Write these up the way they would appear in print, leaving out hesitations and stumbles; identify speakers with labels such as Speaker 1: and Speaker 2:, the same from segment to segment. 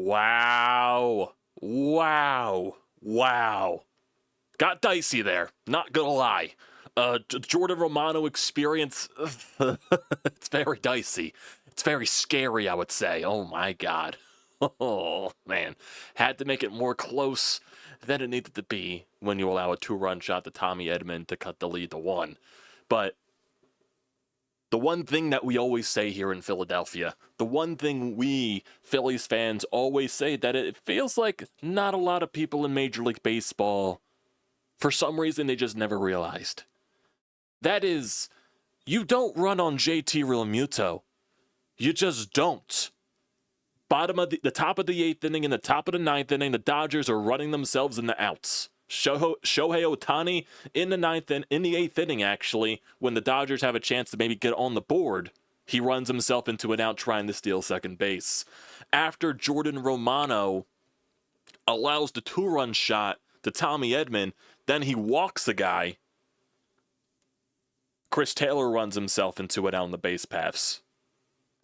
Speaker 1: Wow. Got dicey there, not gonna lie. Jordan Romano experience, it's very dicey. It's very scary, I would say. Oh my God. Oh, man. Had to make it more close than it needed to be when you allow a 2-run shot to Tommy Edman to cut the lead to 1. But the one thing that we always say here in Philadelphia, the one thing we Phillies fans always say, that it feels like not a lot of people in Major League Baseball, for some reason, they just never realized. That is, you don't run on JT Realmuto. You just don't. Bottom of the top of the 8th inning and the top of the 9th inning, the Dodgers are running themselves in the outs. Shohei Ohtani in the 8th inning, actually, when the Dodgers have a chance to maybe get on the board, he runs himself into an out trying to steal second base. After Jordan Romano allows the 2-run shot to Tommy Edman, then he walks the guy. Chris Taylor runs himself into it on the base paths.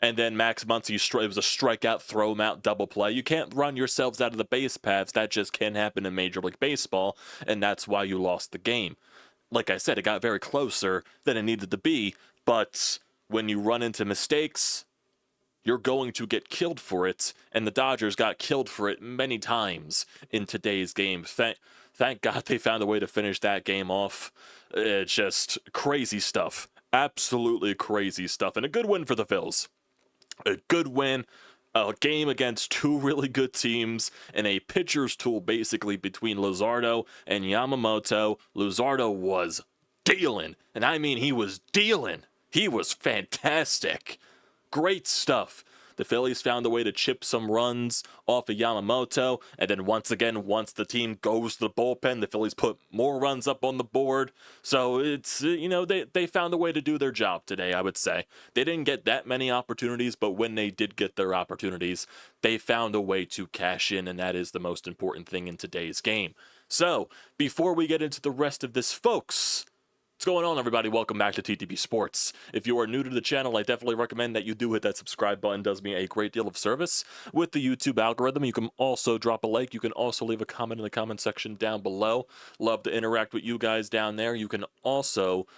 Speaker 1: And then Max Muncy, it was a strikeout, throw him out, double play. You can't run yourselves out of the base paths. That just can't happen in Major League Baseball, and that's why you lost the game. Like I said, it got very closer than it needed to be, but when you run into mistakes, you're going to get killed for it, and the Dodgers got killed for it many times in today's game. Thank God they found a way to finish that game off. It's just crazy stuff. Absolutely crazy stuff, and a good win for the Phils. A good win, a game against 2 really good teams, and a pitcher's tool basically between Luzardo and Yamamoto. Luzardo was dealing, and I mean he was dealing. He was fantastic. Great stuff. The Phillies found a way to chip some runs off of Yamamoto, and then once again, once the team goes to the bullpen, the Phillies put more runs up on the board. So it's, they found a way to do their job today, I would say. They didn't get that many opportunities, but when they did get their opportunities, they found a way to cash in, and that is the most important thing in today's game. So, before we get into the rest of this, folks, what's going on, everybody? Welcome back to TTP Sports. If you are new to the channel, I definitely recommend that you do hit that subscribe button. It does me a great deal of service with the YouTube algorithm. You can also drop a like. You can also leave a comment in the comment section down below. Love to interact with you guys down there. You can also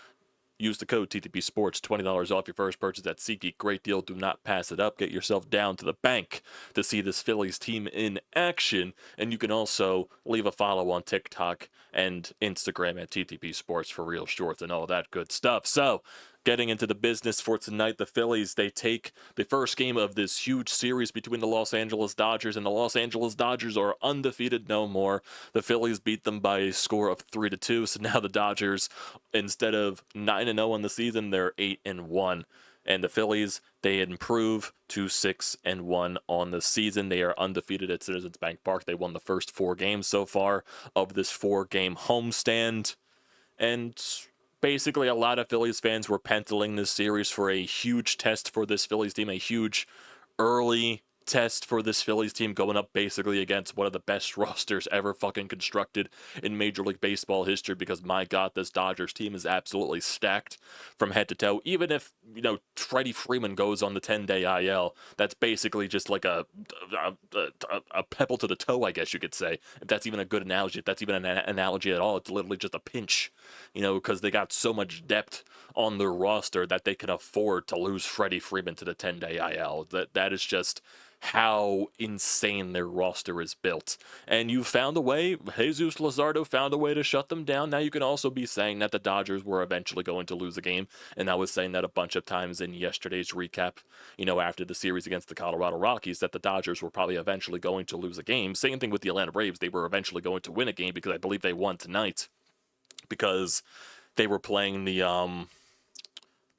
Speaker 1: use the code TTP Sports, $20 off your first purchase at SeatGeek. Great deal. Do not pass it up. Get yourself down to the bank to see this Phillies team in action. And you can also leave a follow on TikTok and Instagram at TTP Sports for real shorts and all that good stuff. So, getting into the business for tonight, the Phillies, they take the first game of this huge series between the Los Angeles Dodgers, and the Los Angeles Dodgers are undefeated no more. The Phillies beat them by a score of 3-2, so now the Dodgers, instead of 9-0 on the season, they're 8-1. And the Phillies, they improve to 6-1 on the season. They are undefeated at Citizens Bank Park. They won the first 4 games so far of this 4-game homestand. And basically, a lot of Phillies fans were penciling this series for a huge test for this Phillies team, a huge early test for this Phillies team, going up basically against one of the best rosters ever fucking constructed in Major League Baseball history, because my God, this Dodgers team is absolutely stacked from head to toe. Even if, Freddie Freeman goes on the 10-day IL, that's basically just like a pebble to the toe, I guess you could say. If that's even a good analogy, if that's even an analogy at all, it's literally just a pinch, because they got so much depth on their roster that they can afford to lose Freddie Freeman to the 10-day IL. That is just how insane their roster is built. And you found a way, Jesus Luzardo found a way to shut them down. Now you can also be saying that the Dodgers were eventually going to lose a game, and I was saying that a bunch of times in yesterday's recap, after the series against the Colorado Rockies, that the Dodgers were probably eventually going to lose a game. Same thing with the Atlanta Braves. They were eventually going to win a game, because I believe they won tonight, because they were playing the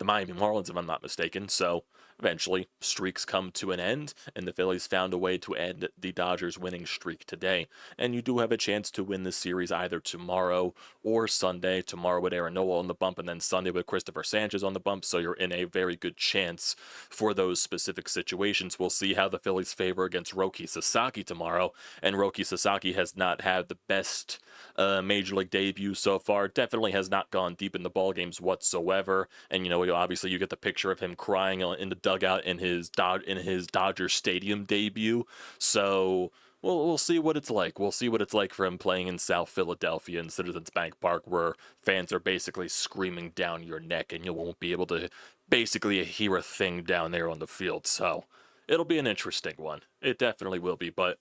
Speaker 1: Miami Marlins, if I'm not mistaken. So eventually, streaks come to an end, and the Phillies found a way to end the Dodgers' winning streak today. And you do have a chance to win this series either tomorrow or Sunday. Tomorrow with Aaron Nola on the bump, and then Sunday with Christopher Sanchez on the bump, so you're in a very good chance for those specific situations. We'll see how the Phillies favor against Roki Sasaki tomorrow, and Roki Sasaki has not had the best Major League debut so far. Definitely has not gone deep in the ball games whatsoever, and obviously you get the picture of him crying in the dugout in his Dodger Stadium debut. So we'll see what it's like. We'll see what it's like for him playing in South Philadelphia in Citizens Bank Park, where fans are basically screaming down your neck, and you won't be able to basically hear a thing down there on the field. So it'll be an interesting one. It definitely will be, but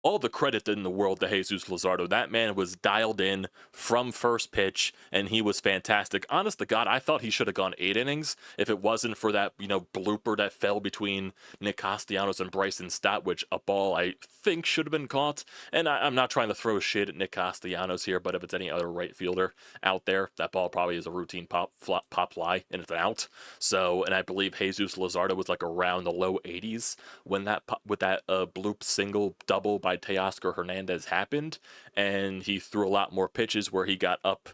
Speaker 1: all the credit in the world to Jesus Luzardo. That man was dialed in from first pitch, and he was fantastic. Honest to God, I thought he should have gone 8 innings if it wasn't for that, blooper that fell between Nick Castellanos and Bryson Stott, which a ball I think should have been caught. And I'm not trying to throw shit at Nick Castellanos here, but if it's any other right fielder out there, that ball probably is a routine pop fly, and it's an out. So, and I believe Jesus Luzardo was like around the low 80s when that bloop single double by Teoscar Hernandez happened, and he threw a lot more pitches where he got up,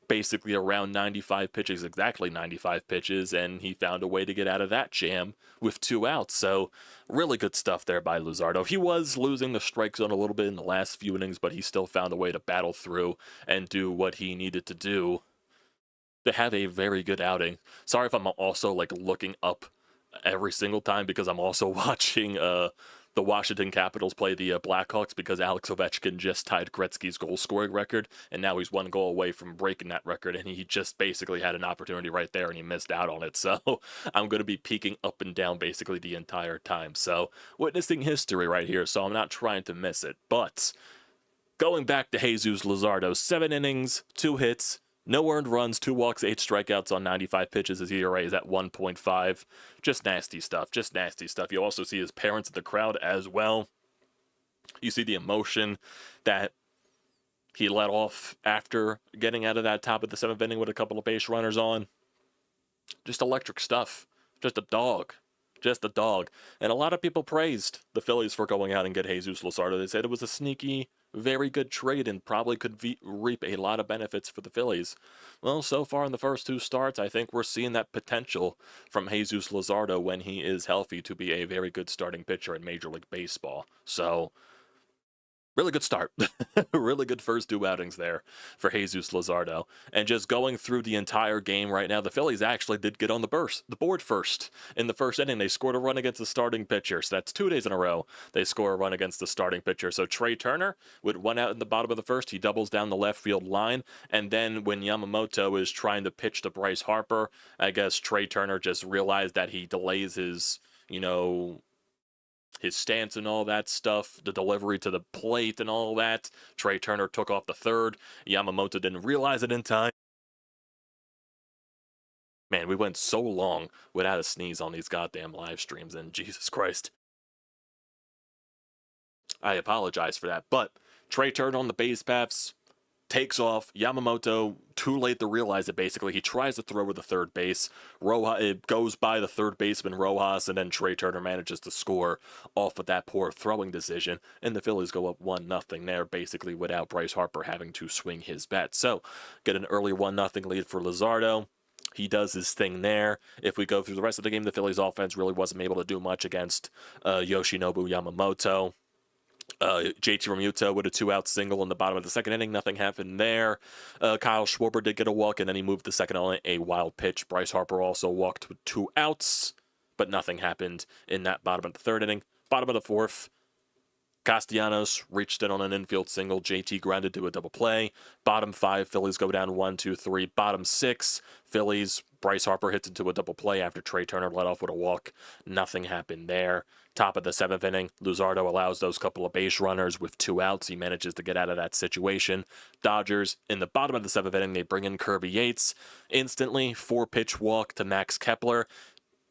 Speaker 1: basically around 95 pitches, exactly 95 pitches, and he found a way to get out of that jam with 2 outs. So really good stuff there by Luzardo. He was losing the strike zone a little bit in the last few innings, but he still found a way to battle through and do what he needed to do to have a very good outing. Sorry if I'm also looking up every single time, because I'm also watching the Washington Capitals play the Blackhawks, because Alex Ovechkin just tied Gretzky's goal-scoring record, and now he's 1 goal away from breaking that record, and he just basically had an opportunity right there, and he missed out on it. So I'm going to be peeking up and down basically the entire time. So witnessing history right here, so I'm not trying to miss it. But going back to Jesus Luzardo, 7 innings, 2 hits, no earned runs, 2 walks, 8 strikeouts on 95 pitches. His ERA is at 1.5. Just nasty stuff. Just nasty stuff. You also see his parents in the crowd as well. You see the emotion that he let off after getting out of that top of the 7th inning with a couple of base runners on. Just electric stuff. Just a dog. Just a dog. And a lot of people praised the Phillies for going out and get Jesus Luzardo. They said it was a sneaky, very good trade and probably could reap a lot of benefits for the Phillies. Well, so far in the first 2 starts, I think we're seeing that potential from Jesus Luzardo when he is healthy to be a very good starting pitcher in Major League Baseball. So really good start. Really good first 2 outings there for Jesus Luzardo. And just going through the entire game right now, the Phillies actually did get on the board first. In the first inning, they scored a run against the starting pitcher. So that's 2 days in a row they score a run against the starting pitcher. So Trey Turner, with 1 out in the bottom of the first, he doubles down the left field line. And then when Yamamoto is trying to pitch to Bryce Harper, I guess Trey Turner just realized that he delays his, his stance and all that stuff, the delivery to the plate and all that. Trey Turner took off the third. Yamamoto didn't realize it in time. Man, we went so long without a sneeze on these goddamn live streams, and Jesus Christ. I apologize for that, but Trey Turner on the base paths, takes off. Yamamoto, too late to realize it, basically. He tries to throw with the third base. It goes by the third baseman, Rojas, and then Trey Turner manages to score off of that poor throwing decision, and the Phillies go up 1-0 there, basically without Bryce Harper having to swing his bat. So, get an early 1-0 lead for Luzardo. He does his thing there. If we go through the rest of the game, the Phillies offense really wasn't able to do much against Yoshinobu Yamamoto. JT Realmuto with a 2-out single in the bottom of the 2nd inning. Nothing happened there. Kyle Schwarber did get a walk, and then he moved the 2nd on a wild pitch. Bryce Harper also walked with 2 outs, but nothing happened in that bottom of the 3rd inning. Bottom of the 4th, Castellanos reached in on an infield single. JT grounded to a double play. Bottom 5, Phillies go down 1-2-3. Bottom 6, Phillies, Bryce Harper hits into a double play after Trey Turner led off with a walk. Nothing happened there. Top of the 7th inning, Luzardo allows those couple of base runners with 2 outs. He manages to get out of that situation. Dodgers, in the bottom of the 7th inning, they bring in Kirby Yates. Instantly, 4-pitch walk to Max Kepler.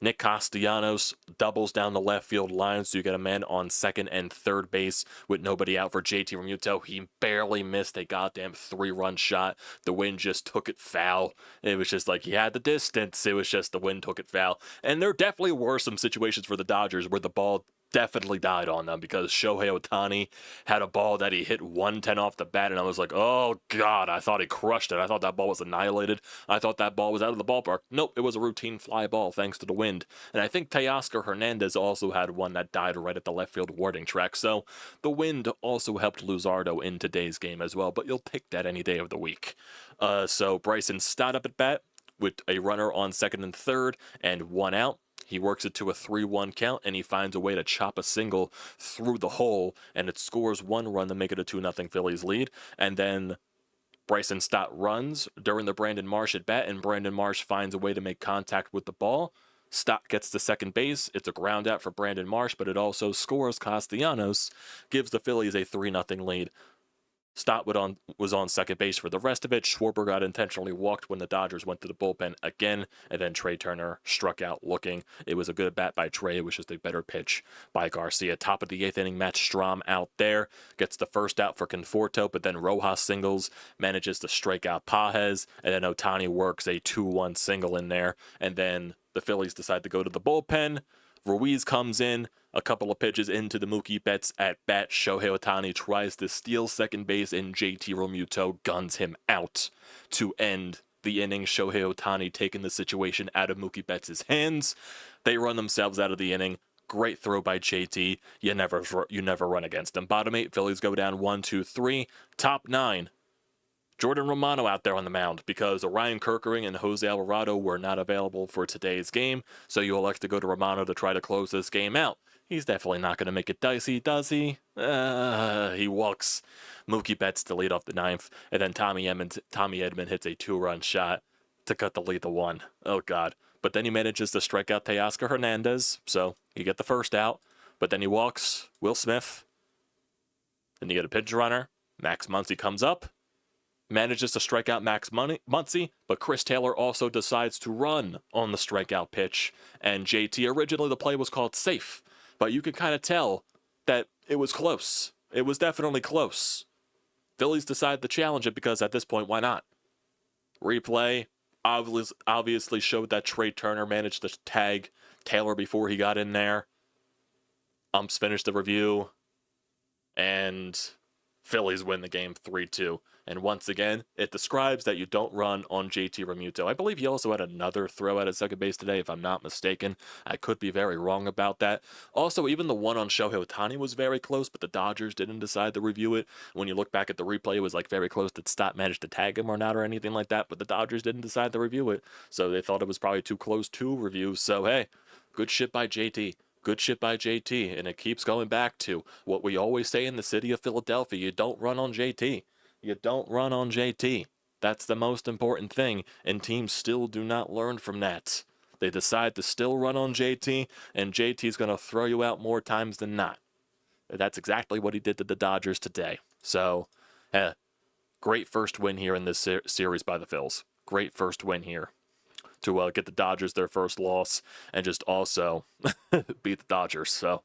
Speaker 1: Nick Castellanos doubles down the left field line, so you get a man on 2nd and 3rd base with nobody out for JT Realmuto. He barely missed a goddamn 3-run shot. The wind just took it foul. It was just like he had the distance. It was just the wind took it foul. And there definitely were some situations for the Dodgers where the ball definitely died on them, because Shohei Ohtani had a ball that he hit 110 off the bat, and I was like, oh God, I thought he crushed it. I thought that ball was annihilated. I thought that ball was out of the ballpark. Nope, it was a routine fly ball thanks to the wind. And I think Teoscar Hernandez also had one that died right at the left field warning track. So the wind also helped Luzardo in today's game as well, but you'll take that any day of the week. So Bryson Stott up at bat. with a runner on second and third and 1 out. He works it to a 3-1 count, and he finds a way to chop a single through the hole, and it scores 1 run to make it a 2-0 Phillies lead. And then Bryson Stott runs during the Brandon Marsh at bat, and Brandon Marsh finds a way to make contact with the ball. Stott gets to second base. It's a ground out for Brandon Marsh, but it also scores Castellanos, gives the Phillies a 3-0 lead. Stott was on second base for the rest of it. Schwarber got intentionally walked when the Dodgers went to the bullpen again, and then Trey Turner struck out looking. It was a good bat by Trey. It was just a better pitch by Garcia. Top of the 8th inning, Matt Strahm out there. Gets the first out for Conforto, but then Rojas singles, manages to strike out Pages, and then Ohtani works a 2-1 single in there. And then the Phillies decide to go to the bullpen. Ruiz comes in. A couple of pitches into the Mookie Betts at bat, Shohei Ohtani tries to steal second base, and JT Realmuto guns him out to end the inning. Shohei Ohtani taking the situation out of Mookie Betts' hands. They run themselves out of the inning. Great throw by JT. You never run against him. Bottom 8, Phillies go down 1-2-3. Top 9. Jordan Romano out there on the mound because Orion Kerkering and Jose Alvarado were not available for today's game, so you elect to go to Romano to try to close this game out. He's definitely not going to make it dicey, does he? He walks Mookie Betts to lead off the 9th, and then Tommy Edman hits a 2-run shot to cut the lead to 1. Oh, God. But then he manages to strike out Teoscar Hernandez, so you get the first out. But then he walks Will Smith. Then you get a pinch runner. Max Muncy comes up. Manages to strike out Max Muncy, but Chris Taylor also decides to run on the strikeout pitch. And JT, originally the play was called safe, but you could kind of tell that it was close. It was definitely close. Phillies decide to challenge it because at this point, why not? Replay obviously showed that Trey Turner managed to tag Taylor before he got in there. Umps finished the review, and Phillies win the game 3-2. And once again, it describes that you don't run on JT Realmuto. I believe he also had another throw out at second base today, if I'm not mistaken. I could be very wrong about that. Also, even the one on Shohei Ohtani was very close, but the Dodgers didn't decide to review it. When you look back at the replay, it was like very close. Did Stott manage to tag him or not or anything like that? But the Dodgers didn't decide to review it, so they thought it was probably too close to review. So, hey, good shit by JT. Good shit by JT, and it keeps going back to what we always say in the city of Philadelphia. You don't run on JT. You don't run on JT. That's the most important thing, and teams still do not learn from that. They decide to still run on JT, and JT's going to throw you out more times than not. That's exactly what he did to the Dodgers today. So, great first win here in this series by the Phils. Great first win here to get the Dodgers their first loss and just also beat the Dodgers. So,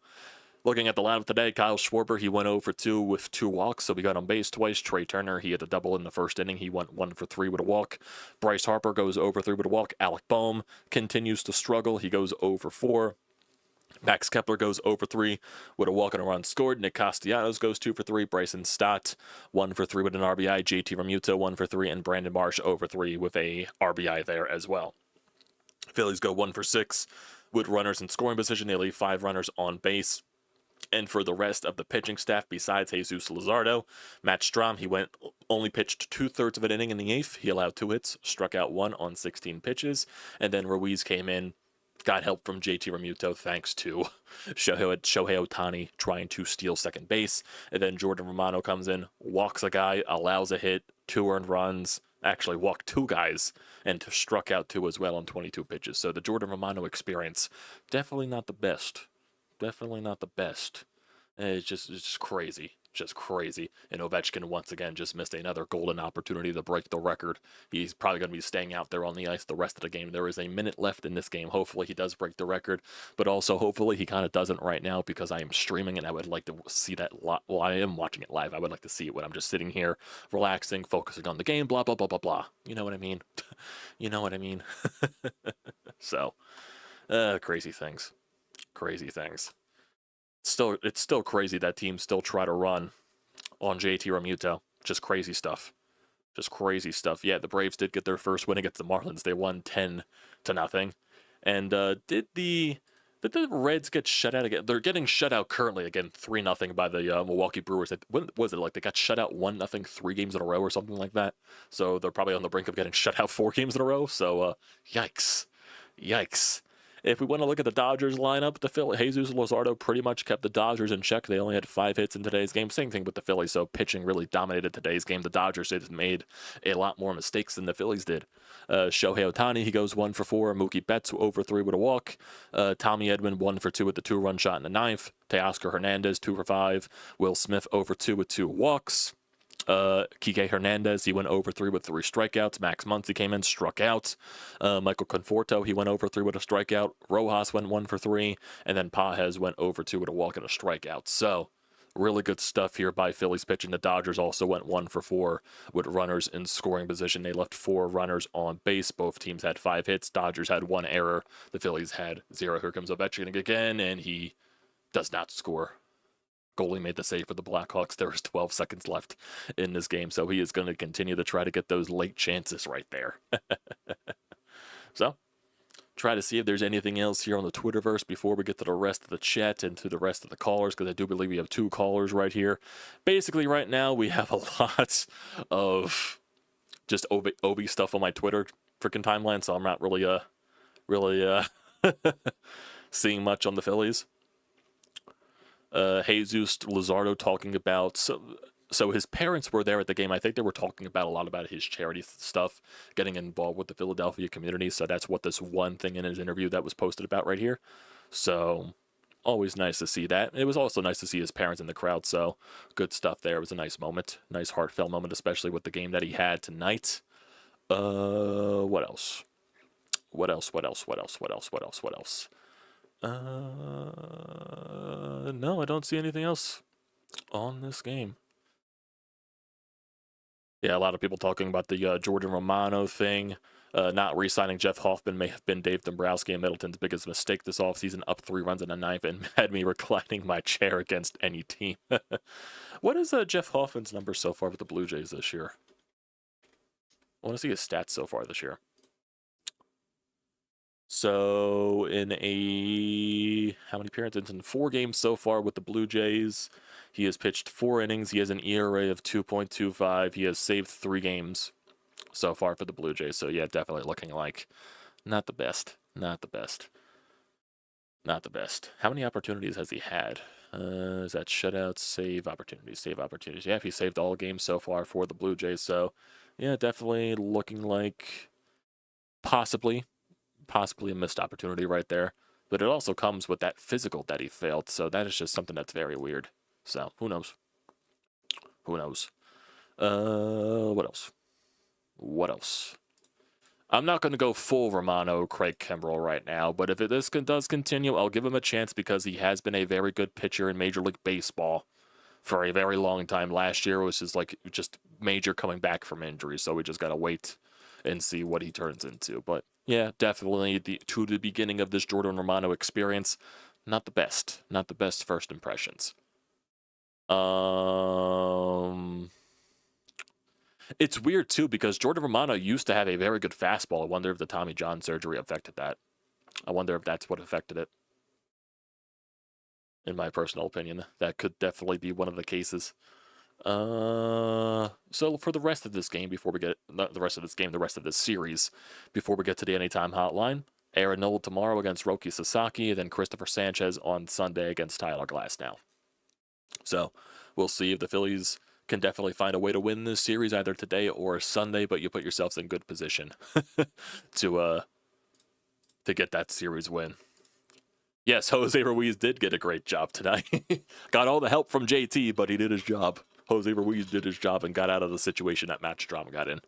Speaker 1: looking at the lineup today, Kyle Schwarber, he went 0 for 2 with 2 walks, so we got on base twice. Trey Turner, he had a double in the first inning. He went 1 for 3 with a walk. Bryce Harper goes 0 for 3 with a walk. Alec Boehm continues to struggle. He goes 0 for 4. Max Kepler goes 0 for 3 with a walk and a run scored. Nick Castellanos goes 2 for 3. Bryson Stott 1 for 3 with an RBI. JT Realmuto 1 for 3, and Brandon Marsh 0 for 3 with a RBI there as well. Phillies go 1 for 6 with runners in scoring position. They leave 5 runners on base. And for the rest of the pitching staff, besides Jesus Luzardo, Matt Strahm, he only pitched 2/3 of an inning in the 8th. He allowed 2 hits, struck out 1 on 16 pitches. And then Ruiz came in, got help from JT Realmuto thanks to Shohei Ohtani trying to steal second base. And then Jordan Romano comes in, walks a guy, allows a hit, 2 earned runs, actually walked 2 guys, and struck out 2 as well on 22 pitches. So the Jordan Romano experience, definitely not the best. Definitely not the best. It's just crazy. Just crazy. And Ovechkin, once again, just missed another golden opportunity to break the record. He's probably going to be staying out there on the ice the rest of the game. There is a minute left in this game. Hopefully he does break the record, but also hopefully he kind of doesn't right now because I am streaming and I would like to see that. Well, I am watching it live. I would like to see it when I'm just sitting here, relaxing, focusing on the game, blah, blah, blah, blah, blah. You know what I mean? You know what I mean? So, crazy things. Crazy things. It's still crazy that teams still try to run on JT Realmuto. Just crazy stuff. Just crazy stuff. Yeah, the Braves did get their first win against the Marlins. They won 10-0. And did the Did the Reds get shut out again? They're getting shut out currently again, 3-0 by the Milwaukee Brewers. When was it? Like they got shut out 1-0 3 games in a row or something like that. So they're probably on the brink of getting shut out 4 games in a row. So yikes, yikes. If we want to look at the Dodgers lineup, the Jesus Luzardo pretty much kept the Dodgers in check. They only had 5 hits in today's game. Same thing with the Phillies. So pitching really dominated today's game. The Dodgers made a lot more mistakes than the Phillies did. Shohei Ohtani, he goes 1 for 4. Mookie Betts 0 for 3 with a walk. Tommy Edman 1 for 2 with the 2-run shot in the 9th. Teoscar Hernandez 2 for 5. Will Smith 0 for 2 with 2 walks. Kike Hernandez, he went over 3 with 3 strikeouts. Max Muncy came in, struck out. Michael Conforto, he went over 3 with a strikeout. Rojas went 1 for 3. And then Pages went over 2 with a walk and a strikeout. So, really good stuff here by Phillies pitching. The Dodgers also went 1 for 4 with runners in scoring position. They left 4 runners on base. Both teams had 5 hits. Dodgers had 1 error. The Phillies had 0. Here comes Ovechkin again, and he does not score. Goalie made the save for the Blackhawks. There was 12 seconds left in this game, so he is going to continue to try to get those late chances right there. So, try to see if there's anything else here on the Twitterverse before we get to the rest of the chat and to the rest of the callers, because I do believe we have 2 callers right here. Basically, right now, we have a lot of just Obi stuff on my Twitter freaking timeline, so I'm not really seeing much on the Phillies. Jesus Luzardo talking about so his parents were there at the game. I think they were talking about a lot about his charity stuff, getting involved with the Philadelphia community. So that's what this one thing in his interview that was posted about right here. So always nice to see that. It was also nice to see his parents in the crowd. So good stuff there. It was a nice moment, nice heartfelt moment, especially with the game that he had tonight. What else? What else? No, I don't see anything else on this game. Yeah, a lot of people talking about the Jordan Romano thing. Not re-signing Jeff Hoffman may have been Dave Dombrowski and Middleton's biggest mistake this offseason, up 3 runs in the 9th, and had me reclining my chair against any team. What is Jeff Hoffman's number so far with the Blue Jays this year? I want to see his stats so far this year. So in how many appearances? In 4 games so far with the Blue Jays, he has pitched 4 innings. He has an ERA of 2.25. He has saved 3 games so far for the Blue Jays. So yeah, definitely looking like not the best. Not the best. Not the best. How many opportunities has he had? Is that shutouts, save opportunities? Yeah, he saved all games so far for the Blue Jays. So yeah, definitely looking like possibly a missed opportunity right there. But it also comes with that physical that he failed, so that is just something that's very weird. So, who knows? What else? I'm not going to go full Romano, Craig Kimbrell right now, but if this does continue, I'll give him a chance because he has been a very good pitcher in Major League Baseball for a very long time. Last year was just major coming back from injury, so we just got to wait and see what he turns into. But yeah, definitely to the beginning of this Jordan Romano experience, not the best first impressions. It's weird too because Jordan Romano used to have a very good fastball. I wonder if the Tommy John surgery affected that. I wonder if that's what affected it. In my personal opinion, that could definitely be one of the cases. So for the rest of this game, the rest of this series, before we get to the Anytime Hotline, Aaron Nola tomorrow against Roki Sasaki, and then Christopher Sanchez on Sunday against Tyler Glasnow. So we'll see if the Phillies can definitely find a way to win this series either today or Sunday, but you put yourselves in good position to get that series win. Yes, Jose Ruiz did get a great job tonight. Got all the help from JT, but he did his job. Jose Ruiz did his job and got out of the situation that Matt Strom got in.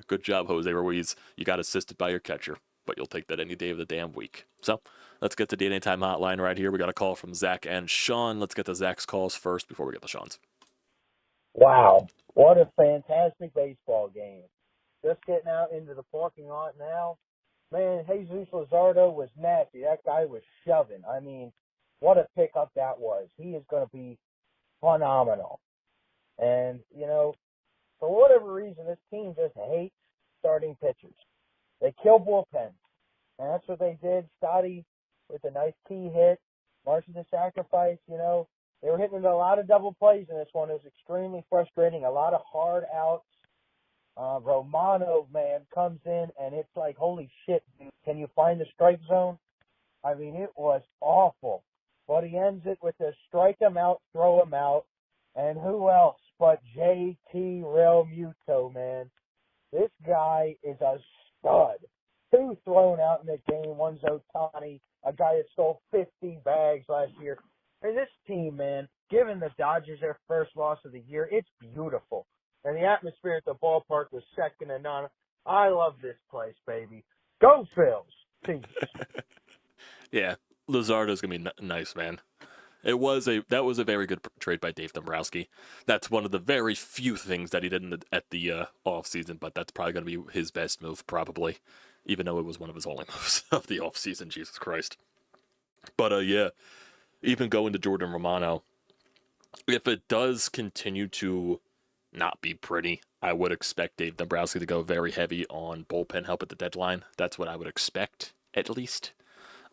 Speaker 1: Good job, Jose Ruiz. You got assisted by your catcher, but you'll take that any day of the damn week. So let's get to the Anytime Hotline right here. We got a call from Zach and Sean. Let's get to Zach's calls first before we get to Sean's.
Speaker 2: Wow, what a fantastic baseball game. Just getting out into the parking lot now. Man, Jesus Luzardo was nasty. That guy was shoving. I mean, what a pickup that was. He is going to be phenomenal. And, for whatever reason, this team just hates starting pitchers. They kill bullpens. And that's what they did. Scotty with a nice key hit, marching the sacrifice, you know. They were hitting a lot of double plays in this one. It was extremely frustrating. A lot of hard outs. Romano, man, comes in, and it's like, holy shit, dude. Can you find the strike zone? I mean, it was awful. But he ends it with a strike him out, throw him out. And who else but JT Realmuto, man. This guy is a stud. 2 thrown out in the game. One's Ohtani, a guy that stole 50 bags last year. And this team, man, giving the Dodgers their first loss of the year, it's beautiful. And the atmosphere at the ballpark was second to none. I love this place, baby. Go Phils. Peace.
Speaker 1: Yeah, Luzardo's gonna be nice, man. That was a very good trade by Dave Dombrowski. That's one of the very few things that he did at the off season, but that's probably gonna be his best move, probably, even though it was one of his only moves of the off season. Jesus Christ. But yeah, even going to Jordan Romano, if it does continue to not be pretty, I would expect Dave Dombrowski to go very heavy on bullpen help at the deadline. That's what I would expect, at least.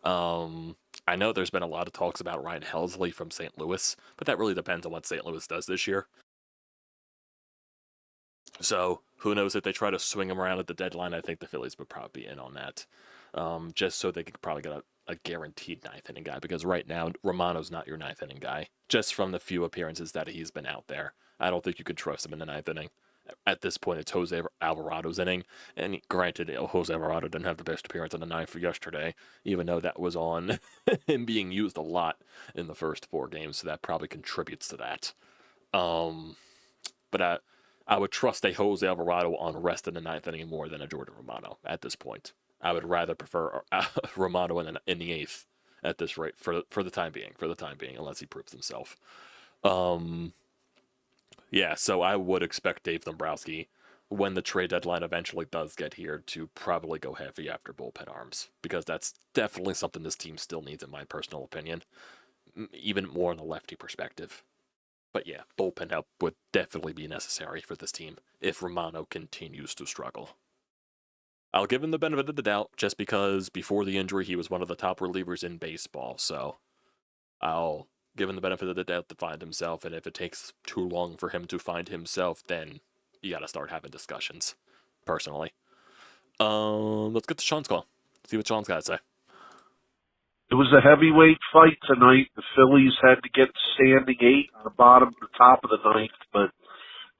Speaker 1: I know there's been a lot of talks about Ryan Helsley from St. Louis, but that really depends on what St. Louis does this year. So, who knows, if they try to swing him around at the deadline, I think the Phillies would probably be in on that. Just so they could probably get a guaranteed ninth inning guy, because right now, Romano's not your ninth inning guy, just from the few appearances that he's been out there. I don't think you could trust him in the ninth inning. At this point, it's Jose Alvarado's inning, and granted, Jose Alvarado didn't have the best appearance on the ninth for yesterday, even though that was on him being used a lot in the first 4 games, so that probably contributes to that. But I would trust a Jose Alvarado on rest in the ninth inning more than a Jordan Romano at this point. I would rather prefer Romano in the 8th at this rate for the time being, unless he proves himself. Yeah, so I would expect Dave Dombrowski, when the trade deadline eventually does get here, to probably go heavy after bullpen arms, because that's definitely something this team still needs, in my personal opinion, even more on the lefty perspective. But yeah, bullpen help would definitely be necessary for this team if Romano continues to struggle. I'll give him the benefit of the doubt, just because before the injury he was one of the top relievers in baseball, so I'll give him the benefit of the doubt to find himself, and if it takes too long for him to find himself, then you gotta start having discussions, personally. Let's get to Sean's call. See what Sean's got to say.
Speaker 3: It was a heavyweight fight tonight. The Phillies had to get standing 8 in the top of the 9th, but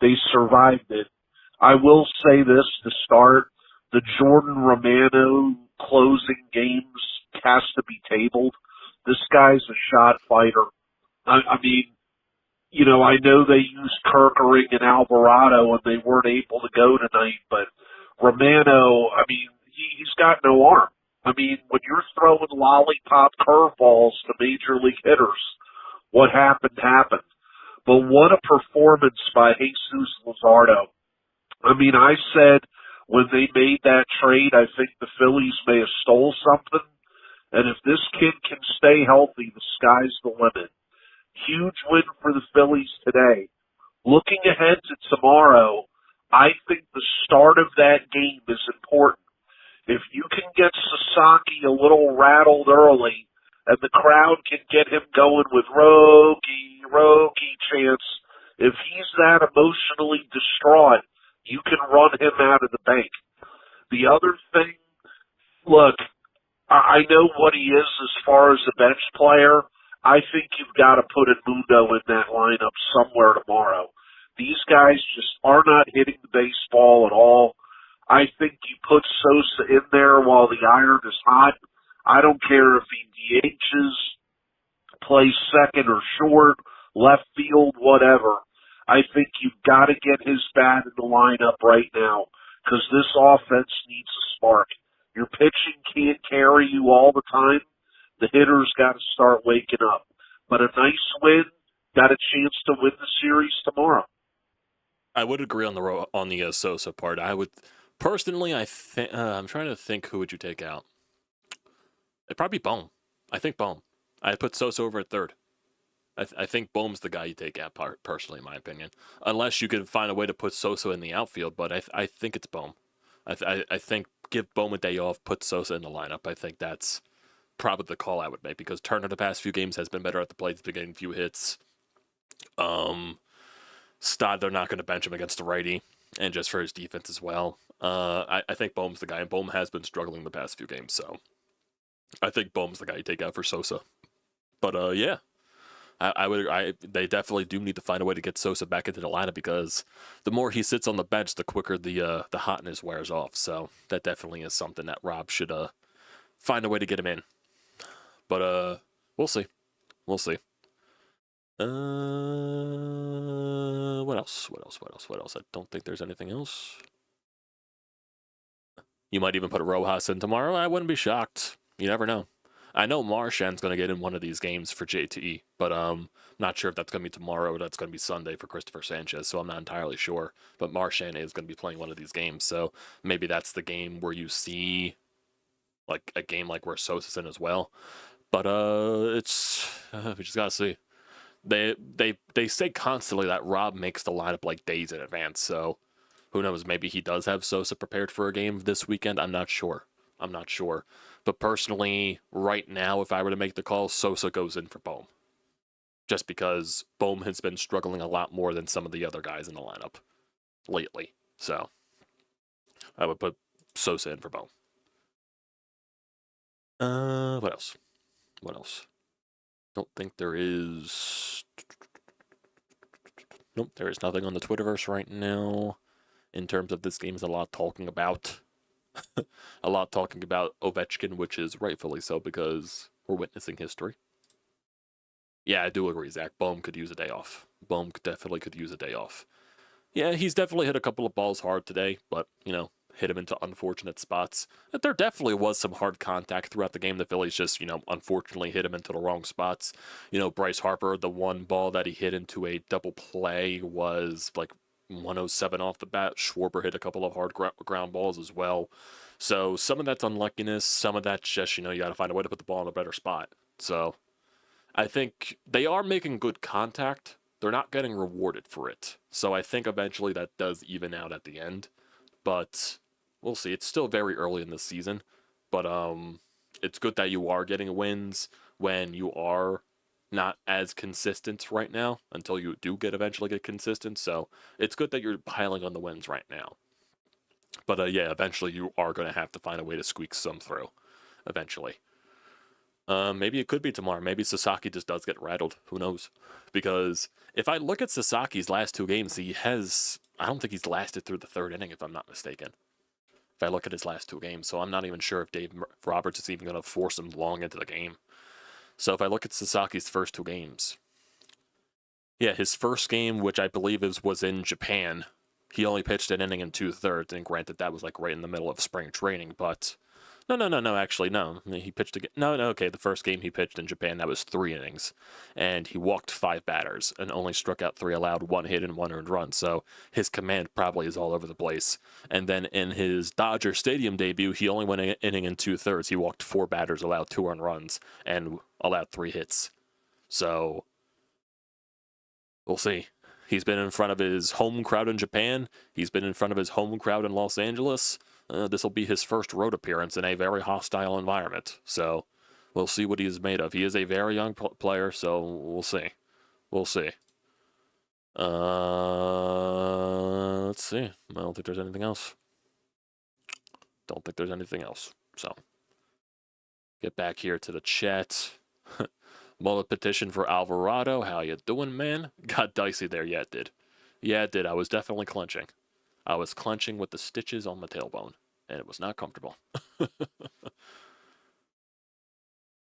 Speaker 3: they survived it. I will say this to start. The Jordan Romano closing games has to be tabled. This guy's a shot fighter. I mean, you know, I know they used Kirkering and Alvarado and they weren't able to go tonight, but Romano, I mean, he's got no arm. I mean, when you're throwing lollipop curveballs to major league hitters, what happened happened. But what a performance by Jesus Luzardo. I mean, I said when they made that trade, I think the Phillies may have stole something. And if this kid can stay healthy, the sky's the limit. Huge win for the Phillies today. Looking ahead to tomorrow, I think the start of that game is important. If you can get Sasaki a little rattled early and the crowd can get him going with Rogie chants, if he's that emotionally distraught, you can run him out of the bank. The other thing, look, I know what he is as far as a bench player. I think you've got to put Edmundo in that lineup somewhere tomorrow. These guys just are not hitting the baseball at all. I think you put Sosa in there while the iron is hot. I don't care if he DHs, plays second or short, left field, whatever. I think you've got to get his bat in the lineup right now because this offense needs a spark. Your pitching can't carry you all the time. The hitters got to start waking up. But a nice win, got a chance to win the series tomorrow.
Speaker 1: I would agree on the Sosa part. I would personally. I'm trying to think, who would you take out? It'd probably be Bohm. I think Bohm. I put Sosa over at third. I think Bohm's the guy you take out, personally, in my opinion. Unless you could find a way to put Sosa in the outfield, but I think it's Bohm. I think give Bohm a day off, put Sosa in the lineup. I think that's probably the call I would make, because Turner the past few games has been better at the plate. He's been getting a few hits. Stott, they're not going to bench him against the righty, and just for his defense as well. I think Bohm's the guy, and Bohm has been struggling the past few games, so I think Bohm's the guy you take out for Sosa. But yeah, they definitely do need to find a way to get Sosa back into the lineup, because the more he sits on the bench, the quicker the hotness wears off. So that definitely is something that Rob should find a way to get him in. But we'll see. We'll see. What else? I don't think there's anything else. You might even put Rojas in tomorrow. I wouldn't be shocked. You never know. I know Marchand's going to get in one of these games for JTE, but not sure if that's going to be tomorrow or that's going to be Sunday for Christopher Sanchez, so I'm not entirely sure. But Marchand is going to be playing one of these games, so maybe that's the game where you see like a game like where Sosa's in as well. But it's we just gotta see. They say constantly that Rob makes the lineup like days in advance, so who knows? Maybe he does have Sosa prepared for a game this weekend. I'm not sure. But personally, right now, if I were to make the call, Sosa goes in for Bohm. Just because Bohm has been struggling a lot more than some of the other guys in the lineup lately. So I would put Sosa in for Bohm. What else? Don't think there is. Nope, there is nothing on the Twitterverse right now. In terms of this game, is a lot talking about. A lot talking about Ovechkin, which is rightfully so, because we're witnessing history. Yeah, I do agree, Zach. Bohm could use a day off. Bohm definitely could use a day off. Yeah, he's definitely hit a couple of balls hard today, but, hit him into unfortunate spots. There definitely was some hard contact throughout the game. The Phillies just, unfortunately hit him into the wrong spots. Bryce Harper, the one ball that he hit into a double play was like 107 off the bat. Schwarber hit a couple of hard ground balls as well. So some of that's unluckiness. Some of that's just, you got to find a way to put the ball in a better spot. So I think they are making good contact. They're not getting rewarded for it. So I think eventually that does even out at the end. But we'll see. It's still very early in the season. But it's good that you are getting wins when you are not as consistent right now until you do eventually get consistent. So it's good that you're piling on the wins right now. But yeah, eventually you are going to have to find a way to squeak some through. Eventually. Maybe it could be tomorrow. Maybe Sasaki just does get rattled. Who knows? Because if I look at Sasaki's last two games, I don't think he's lasted through the third inning, if I'm not mistaken. If I look at his last two games. So I'm not even sure if Dave Roberts is even going to force him long into the game. So if I look at Sasaki's first two games. Yeah, his first game, which I believe was in Japan, he only pitched an inning and 2/3. And granted, that was like right in the middle of spring training, but... No, actually, no. He pitched again. No, okay, the first game he pitched in Japan, that was 3 innings. And he walked 5 batters and only struck out 3, allowed 1 hit and 1 earned run. So his command probably is all over the place. And then in his Dodger Stadium debut, he only went an inning and 2/3. He walked 4 batters, allowed 2 earned runs, and allowed 3 hits. So we'll see. He's been in front of his home crowd in Japan. He's been in front of his home crowd in Los Angeles. This will be his first road appearance in a very hostile environment. So we'll see what he is made of. He is a very young player, so we'll see. Let's see. I don't think there's anything else. So get back here to the chat. Mullet petition for Alvarado. How you doing, man? Got dicey there. Yeah, it did. I was definitely clenching. I was clenching with the stitches on my tailbone, and it was not comfortable.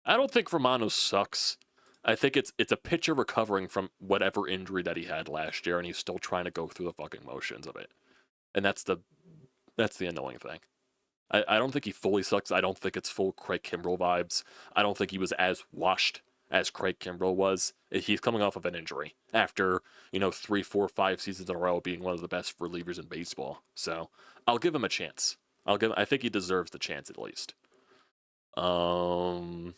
Speaker 1: I don't think Romano sucks. I think it's a pitcher recovering from whatever injury that he had last year, and he's still trying to go through the fucking motions of it. And that's the annoying thing. I don't think he fully sucks. I don't think it's full Craig Kimbrell vibes. I don't think he was as washed as Craig Kimbrell was. He's coming off of an injury after, 3, 4, 5 seasons in a row being one of the best relievers in baseball. So I'll give him a chance. I think he deserves the chance at least. One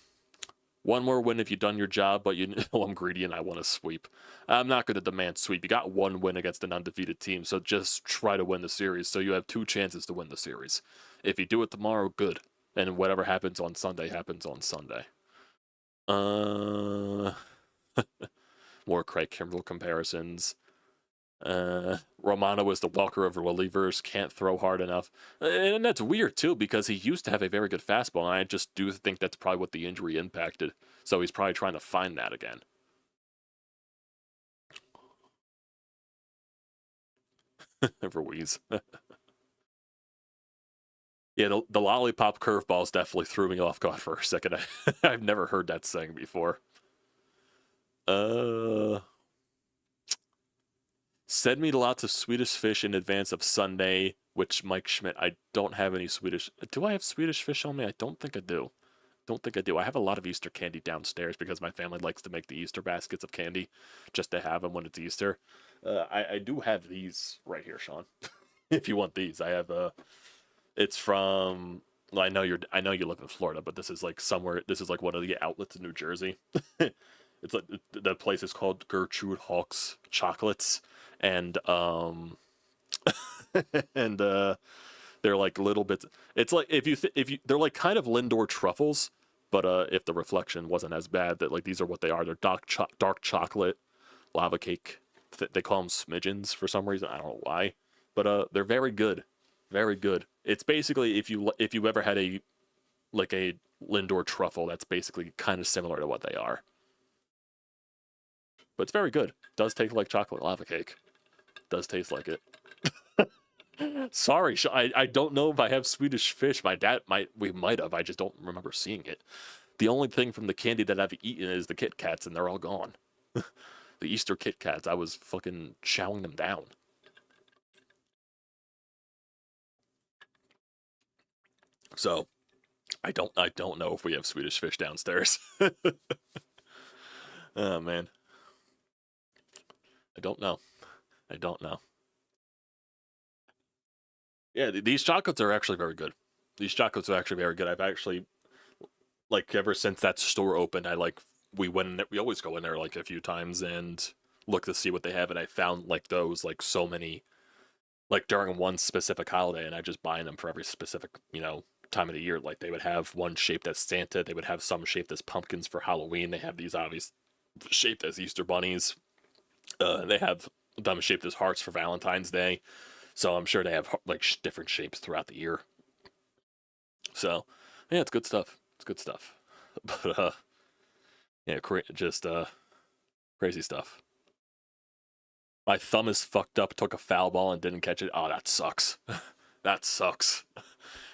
Speaker 1: more win if you've done your job, but you know I'm greedy and I want to sweep. I'm not going to demand sweep. You got 1 win against an undefeated team, so just try to win the series. So you have 2 chances to win the series. If you do it tomorrow, good. And whatever happens on Sunday happens on Sunday. More Craig Kimbrell comparisons. Romano is the Walker of relievers, can't throw hard enough. And that's weird, too, because he used to have a very good fastball, and I just do think that's probably what the injury impacted. So he's probably trying to find that again. Ruiz. Yeah, the lollipop curveballs definitely threw me off guard for a second. I've never heard that saying before. Send me lots of Swedish fish in advance of Sunday, which Mike Schmidt, I don't have any Swedish. Do I have Swedish fish on me? I don't think I do. I have a lot of Easter candy downstairs because my family likes to make the Easter baskets of candy just to have them when it's Easter. I do have these right here, Sean. If you want these, I have it's from. Well, I know you live in Florida, but this is like somewhere. This is like one of the outlets in New Jersey. It's like the place is called Gertrude Hawk's Chocolates, and and they're like little bits. It's like if you they're like kind of Lindor truffles, but if the reflection wasn't as bad, that like these are what they are. They're dark chocolate lava cake. They call them smidgens for some reason. I don't know why, but they're very good, very good. It's basically if you ever had a Lindor truffle, that's basically kind of similar to what they are. But it's very good. It does taste like chocolate lava cake. It does taste like it. Sorry, I don't know if I have Swedish fish. We might have. I just don't remember seeing it. The only thing from the candy that I've eaten is the Kit Kats, and they're all gone. The Easter Kit Kats, I was fucking chowing them down. So, I don't know if we have Swedish fish downstairs. Oh man. I don't know. Yeah, these chocolates are actually very good. I've actually, like, ever since that store opened, we always go in there like a few times and look to see what they have, and I found like those like so many, like during one specific holiday, and I just buy them for every specific time of the year. Like they would have one shaped as Santa, they would have some shaped as pumpkins for Halloween. They have these obvious shaped as Easter bunnies. They have them shaped as hearts for Valentine's Day. So I'm sure they have like different shapes throughout the year. So yeah, it's good stuff. But yeah, just crazy stuff. My thumb is fucked up. Took a foul ball and didn't catch it. Oh, that sucks. That sucks.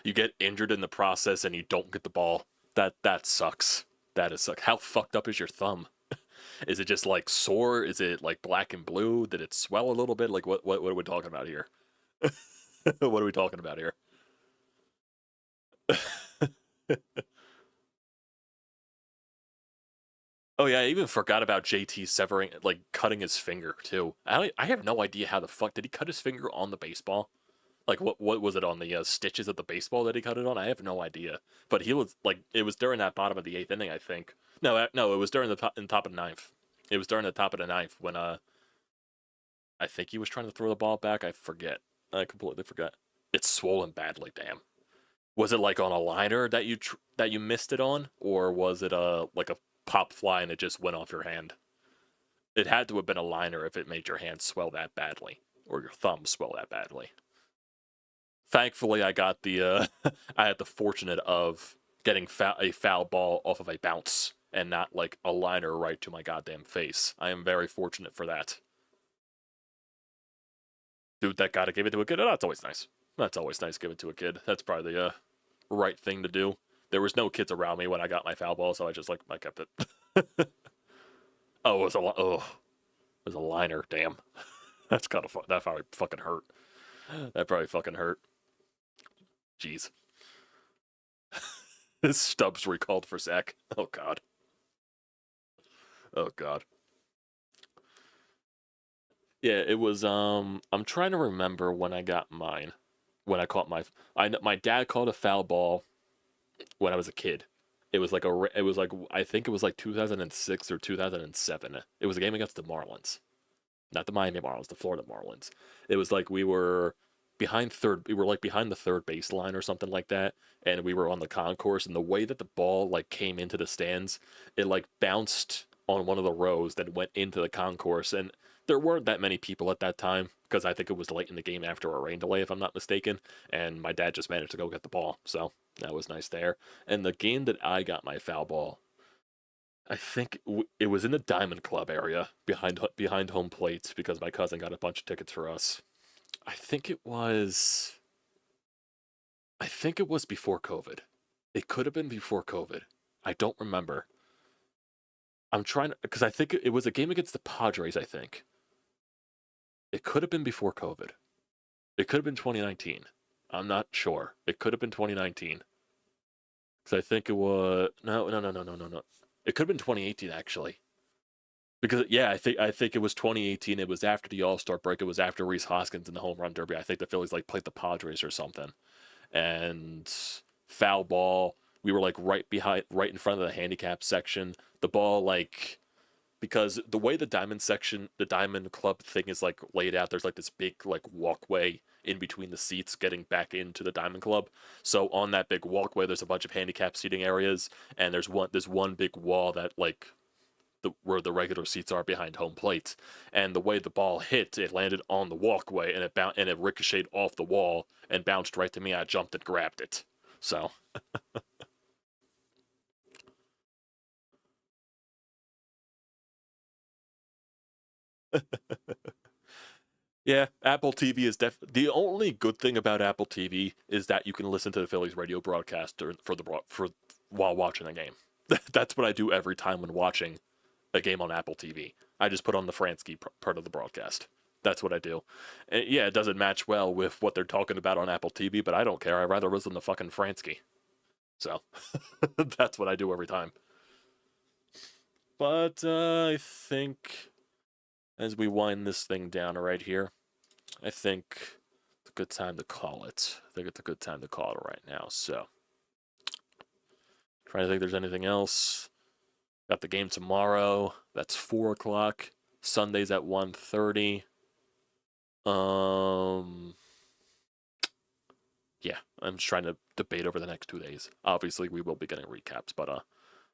Speaker 1: You get injured in the process and you don't get the ball. That sucks. That is suck. How fucked up is your thumb? Is it just like sore? Is it like black and blue? Did it swell a little bit? Like what are we talking about here? What are we talking about here? Oh yeah, I even forgot about JT severing, like cutting his finger too. I have no idea how the fuck did he cut his finger on the baseball? Like what was it on the stitches of the baseball that he cut it on? I have no idea. But he was like, it was during that bottom of the 8th inning, I think. No, it was during the top of the 9th. It was during the top of the 9th when I think he was trying to throw the ball back. I forget. I completely forgot. It's swollen badly. Damn. Was it like on a liner that you missed it on, or was it like a pop fly and it just went off your hand? It had to have been a liner if it made your hand swell that badly, or your thumb swell that badly. Thankfully, I got I had the fortunate of getting a foul ball off of a bounce and not like a liner right to my goddamn face. I am very fortunate for that. Dude, that gotta give it to a kid. Oh, that's always nice. That's always nice. Give it to a kid. That's probably the right thing to do. There was no kids around me when I got my foul ball, so I just I kept it. Oh, it was a liner. Damn, that probably fucking hurt. That probably fucking hurt. Jeez. His Stubbs recalled for Zach. Oh god. Oh god. Yeah, it was I'm trying to remember when I got mine. When I caught my dad caught a foul ball when I was a kid. It was like I think it was like 2006 or 2007. It was a game against the Marlins. Not the Miami Marlins, the Florida Marlins. It was like we were behind third. We were like behind the third baseline or something like that, and we were on the concourse. And the way that the ball like came into the stands, it like bounced on one of the rows, then went into the concourse. And there weren't that many people at that time because I think it was late in the game after a rain delay, if I'm not mistaken. And my dad just managed to go get the ball, so that was nice there. And the game that I got my foul ball, I think it was in the Diamond Club area behind home plate because my cousin got a bunch of tickets for us. I think it was. I think it was before COVID. It could have been before COVID. I don't remember. I'm trying to, because I think it was a game against the Padres. I think it could have been before COVID. It could have been 2019. I'm not sure. It could have been 2019. Because I think it was no. It could have been 2018 actually. Because yeah, I think it was 2018. It was after the All-Star break. It was after Rhys Hoskins in the home run derby. I think the Phillies like played the Padres or something. And foul ball. We were like right in front of the handicap section. The ball like, because the way the Diamond Club thing is like laid out, there's like this big like walkway in between the seats getting back into the Diamond Club. So on that big walkway, there's a bunch of handicap seating areas, and there's one big wall that like where the regular seats are behind home plate. And the way the ball hit, it landed on the walkway, and it ricocheted off the wall and bounced right to me. I jumped and grabbed it. So yeah, Apple TV is the only good thing about Apple TV is that you can listen to the Phillies radio broadcast while watching a game. That's what I do every time when watching a game on Apple TV. I just put on the Fransky part of the broadcast. That's what I do. And yeah, it doesn't match well with what they're talking about on Apple TV, but I don't care. I'd rather listen to fucking Fransky. So that's what I do every time. But I think as we wind this thing down right here, I think it's a good time to call it. I think it's a good time to call it right now. So trying to think if there's anything else. Got the game tomorrow. That's 4 o'clock. Sunday's at 1:30. Yeah, I'm just trying to debate over the next 2 days. Obviously, we will be getting recaps, but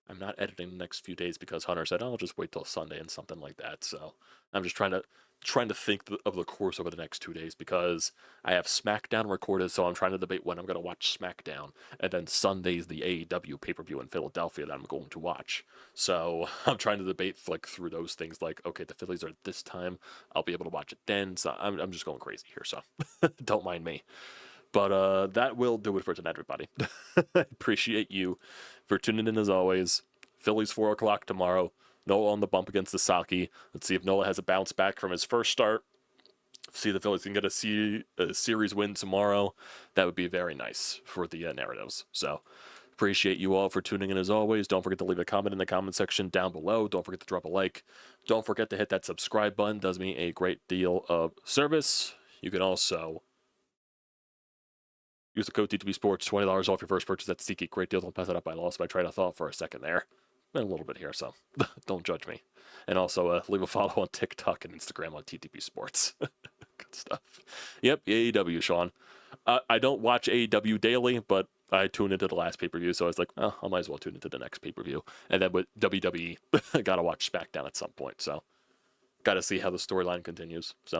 Speaker 1: I'm not editing the next few days because Hunter said, I'll just wait till Sunday and something like that. So I'm just trying to think of the course over the next 2 days because I have SmackDown recorded, so I'm trying to debate when I'm going to watch SmackDown. And then Sunday's the AEW pay-per-view in Philadelphia that I'm going to watch. So I'm trying to debate like through those things like, okay, the Phillies are this time, I'll be able to watch it then. So I'm just going crazy here, so don't mind me. But that will do it for tonight, everybody. I appreciate you for tuning in as always. Phillies 4 o'clock tomorrow. Nola on the bump against the Saki. Let's see if Nola has a bounce back from his first start. See if the Phillies can get a series win tomorrow. That would be very nice for the narratives. So appreciate you all for tuning in as always. Don't forget to leave a comment in the comment section down below. Don't forget to drop a like. Don't forget to hit that subscribe button. Does me a great deal of service. You can also use the code TTPSPORTS, $20 off your first purchase. That's SEATGEEK. Great deal. Don't pass that up. I lost my train of thought for a second there. Been a little bit here, so don't judge me. And also leave a follow on TikTok and Instagram on TTPSports. Good stuff. Yep, AEW, Sean. I don't watch AEW daily, but I tuned into the last pay-per-view, so I was like, oh, I might as well tune into the next pay-per-view. And then with WWE, I gotta watch SmackDown at some point, so gotta see how the storyline continues. So